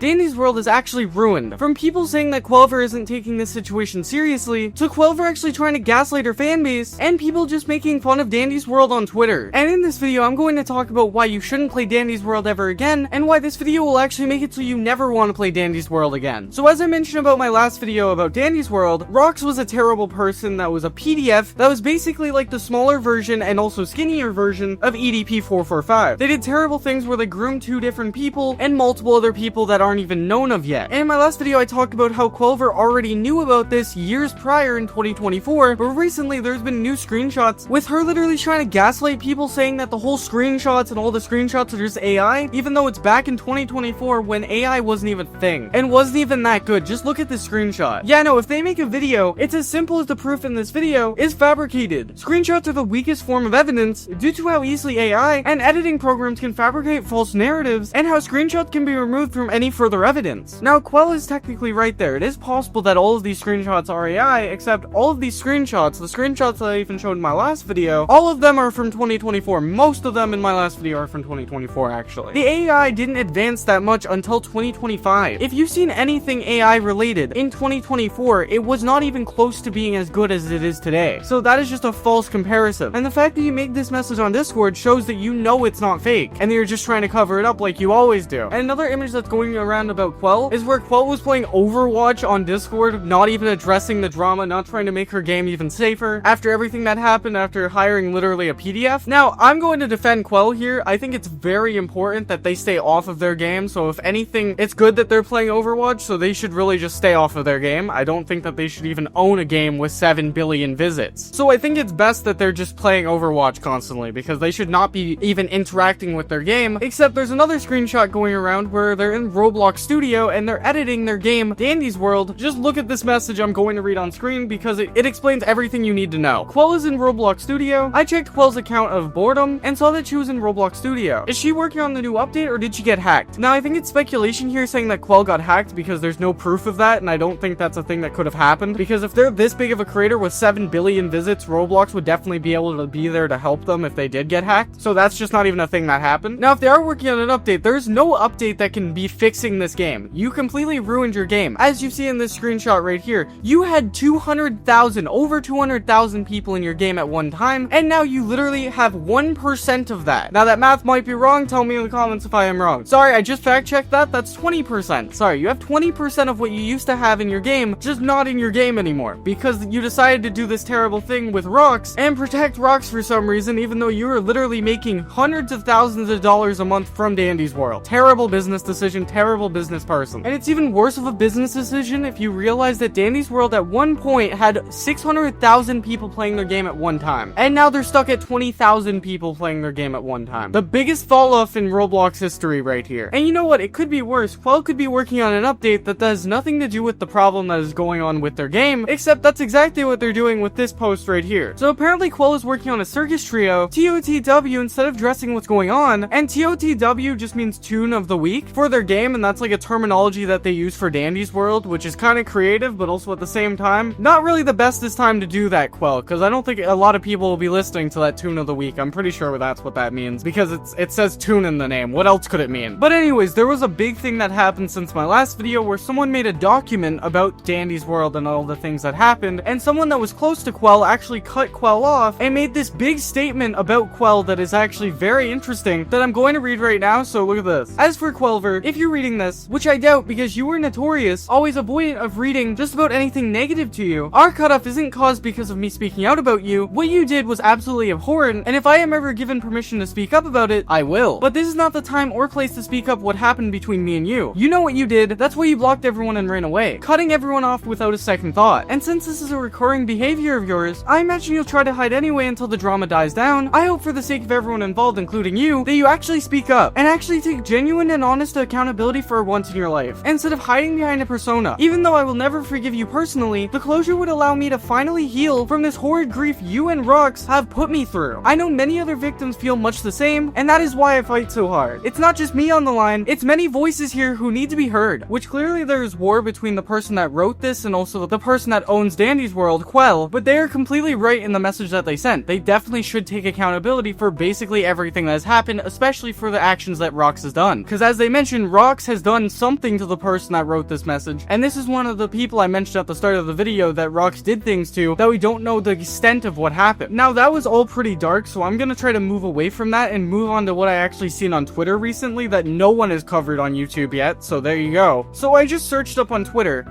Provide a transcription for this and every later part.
Dandy's world is actually ruined. From people saying that Clover isn't taking this situation seriously, to Clover actually trying to gaslight her fanbase, and people just making fun of Dandy's world on Twitter. And in this video, I'm going to talk about why you shouldn't play Dandy's world ever again, and why this video will actually make it so you never want to play Dandy's world again. So as I mentioned about my last video about Dandy's world, Rox was a terrible person that was a PDF that was basically like the smaller version and also skinnier version of EDP445. They did terrible things where they groomed 2 different people and multiple other people that aren't even known of yet. And in my last video, I talked about how Clover already knew about this years prior in 2024, but recently there's been new screenshots with her literally trying to gaslight people, saying that the whole screenshots and all the screenshots are just AI, even though it's back in 2024 when AI wasn't even a thing and wasn't even that good. Just look at this screenshot. Yeah, no, if they make a video, it's as simple as the proof in this video is fabricated. Screenshots are the weakest form of evidence due to how easily AI and editing programs can fabricate false narratives and how screenshots can be removed from any further evidence. Now, Quail is technically right there. It is possible that all of these screenshots are AI, except all of these screenshots, the screenshots that I even showed in my last video, all of them are from 2024. Most of them in my last video are from 2024, actually. The AI didn't advance that much until 2025. If you've seen anything AI related in 2024, it was not even close to being as good as it is today. So that is just a false comparison. And the fact that you make this message on Discord shows that you know it's not fake, and that you're just trying to cover it up like you always do. And another image that's going around about Quail is where Quail was playing Overwatch on Discord, not even addressing the drama, not trying to make her game even safer, after everything that happened, after hiring literally a PDF. Now, I'm going to defend Quail here. I think it's very important that they stay off of their game, so if anything, it's good that they're playing Overwatch, so they should really just stay off of their game. I don't think that they should even own a game with 7 billion visits. So I think it's best that they're just playing Overwatch constantly, because they should not be even interacting with their game, except there's another screenshot going around where they're in Roblox Studio and they're editing their game, Dandy's World. Just look at this message I'm going to read on screen because it explains everything you need to know. Quail is in Roblox Studio. I checked Quail's account of boredom and saw that she was in Roblox Studio. Is she working on the new update or did she get hacked? Now, I think it's speculation here saying that Quail got hacked because there's no proof of that, and I don't think that's a thing that could have happened, because if they're this big of a creator with 7 billion visits, Roblox would definitely be able to be there to help them if they did get hacked. So that's just not even a thing that happened. Now, if they are working on an update, there's no update that can be fixing this game. You completely ruined your game. As you see in this screenshot right here, you had 200,000, over 200,000 people in your game at one time, and now you literally have 1% of that. Now, that math might be wrong. Tell me in the comments if I am wrong. Sorry, I just fact checked that. That's 20%. Sorry, you have 20% of what you used to have in your game, just not in your game anymore, because you decided to do this terrible thing with Rox and protect Rox for some reason, even though you were literally making hundreds of thousands of dollars a month from Dandy's World. Terrible business decision, terrible business person. And it's even worse of a business decision if you realize that Dandy's World at one point had 600,000 people playing their game at one time, and now they're stuck at 20,000 people playing their game at one time. The biggest fall off in Roblox history right here. And you know what? It could be worse. Quail could be working on an update that has nothing to do with the problem that is going on with their game, except that's exactly what they're doing with this post right here. So apparently Quail is working on a circus trio, TOTW, instead of addressing what's going on, and TOTW just means tune of the week for their game, and that's like a terminology that they use for Dandy's World, which is kind of creative, but also at the same time, not really the bestest time to do that, Quail, because I don't think a lot of people will be listening to that tune of the week. I'm pretty sure that's what that means, because it says tune in the name. What else could it mean? But anyways, there was a big thing that happened since my last video where someone made a document about Dandy's World and all the things that happened, and someone that was close to Quail actually cut Quail off and made this big statement about Quail that is actually very interesting that I'm going to read right now, so look at this. As for Quailver, if you're reading this, which I doubt because you were notorious, always avoidant of reading just about anything negative to you, our cutoff isn't caused because of me speaking out about you. What you did was absolutely abhorrent, and if I am ever given permission to speak up about it, I will. But this is not the time or place to speak up what happened between me and you. You know what you did. That's why you blocked everyone and ran away, cutting everyone off without a second thought. And since this is a recurring behavior of yours, I imagine you'll try to hide anyway until the drama dies down. I hope for the sake of everyone involved, including you, that you actually speak up and actually take genuine and honest accountability for once in your life, instead of hiding behind a persona. Even though I will never forgive you personally, the closure would allow me to finally heal from this horrid grief you and Rox have put me through. I know many other victims feel much the same, and that is why I fight so hard. It's not just me on the line, it's many voices here who need to be heard, which clearly there is war between the person that wrote this and also the person that owns Dandy's World, Quail, but they are completely right in the message that they sent. They definitely should take accountability for basically everything that has happened, especially for the actions that Rox has done. Because as they mentioned, Rox has done something to the person that wrote this message, and this is one of the people I mentioned at the start of the video that Rox did things to that we don't know the extent of what happened. Now, that was all pretty dark, so I'm gonna try to move away from that and move on to what I actually seen on Twitter recently that no one has covered on YouTube yet, so there you go. So I just searched up on Twitter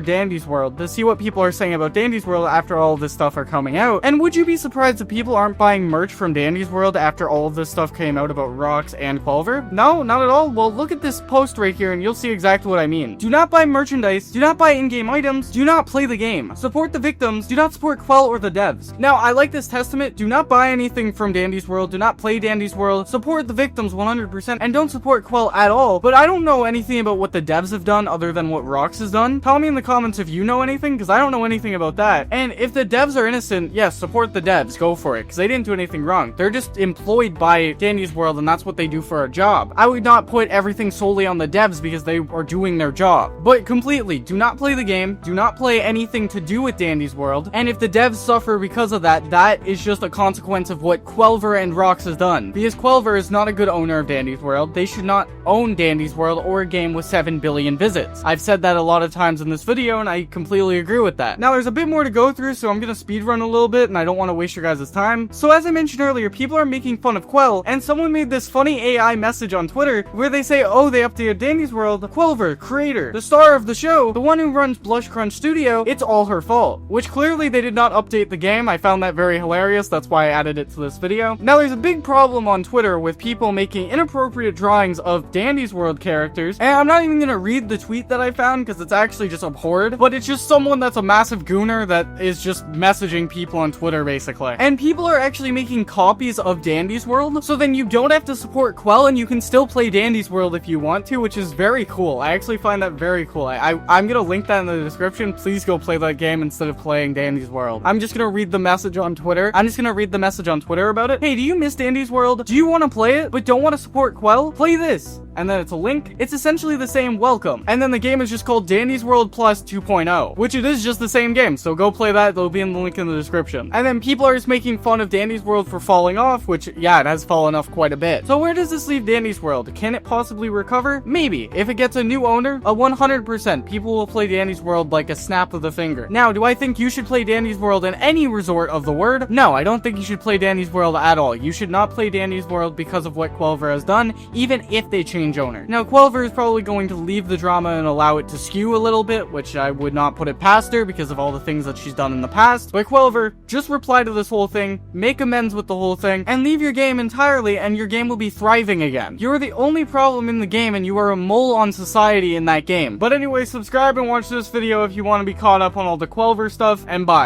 Dandy's World to see what people are saying about Dandy's World after all of this stuff are coming out. And would you be surprised if people aren't buying merch from Dandy's World after all of this stuff came out about Rox and Clover? No, not at all. Well, look at this post right here and you'll see exactly what I mean. Do not buy merchandise, do not buy in-game items, do not play the game. Support the victims, do not support Quail or the devs. Now, I like this testament. Do not buy anything from Dandy's World, do not play Dandy's World, support the victims 100%, and don't support Quail at all. But I don't know anything about what the devs have done other than what Rox has done. Tell me in the comments if you know anything, because I don't know anything about that. And if the devs are innocent, yes, support the devs, go for it, because they didn't do anything wrong. They're just employed by Dandy's World, and that's what they do for a job. I would not put everything solely on the devs because they are doing their job. But completely, do not play the game, do not play anything to do with Dandy's World, and if the devs suffer because of that, that is just a consequence of what Quail and Rox has done. Because Quail is not a good owner of Dandy's World. They should not own Dandy's World or a game with 7 billion visits. I've said that a lot of times in this video, and I completely agree with that. Now, there's a bit more to go through, so I'm gonna speedrun a little bit, and I don't want to waste your guys' time. So as I mentioned earlier, people are making fun of Quail, and someone made this funny AI message on Twitter where they say, oh, they updated Dandy's World. Quail, creator, the star of the show, the one who runs Blush Crunch Studio, it's all her fault. Which clearly they did not update the game. I found that very hilarious. That's why I added it to this video. Now, there's a big problem on Twitter with people making inappropriate drawings of Dandy's World characters, and I'm not even gonna read the tweet that I found because it's actually just abhorred, but it's just someone that's a massive gooner that is just messaging people on Twitter, basically. And people are actually making copies of Dandy's World, so then you don't have to support Quail and you can still play Dandy's World if you want to, which is very cool. I actually find that very cool. I'm gonna link that in the description. Please go play that game instead of playing Dandy's World. I'm just gonna read the message on Twitter. About it. Hey, do you miss Dandy's World? Do you want to play it, but don't want to support Quail? Play this. And then it's a link. It's essentially the same welcome. And then the game is just called Dandy's World Plus 2.0, which it is just the same game. So go play that. There'll be in the link in the description. And then people are just making fun of Dandy's World for falling off, which, yeah, it has fallen off quite a bit. So where does this leave Dandy's World? Can it possibly recover? Maybe. If it gets a new owner, a 100%, people will play Dandy's World like a snap of the finger. Now, do I think you should play Dandy's World in any resort of the word? No, I don't think you should play Dandy's World at all. You should not play Dandy's World because of what Quail has done, even if they change owner. Now, Quail is probably going to leave the drama and allow it to skew a little bit, which I would not put it past her because of all the things that she's done in the past. But Quail, just reply to this whole thing, make amends with the whole thing, and leave your game entirely, and your game will be thriving again. You're the only problem in the game, and you are a mole on society in that game. But anyway, subscribe and watch this video if you want to be caught up on all the Quail stuff, and bye.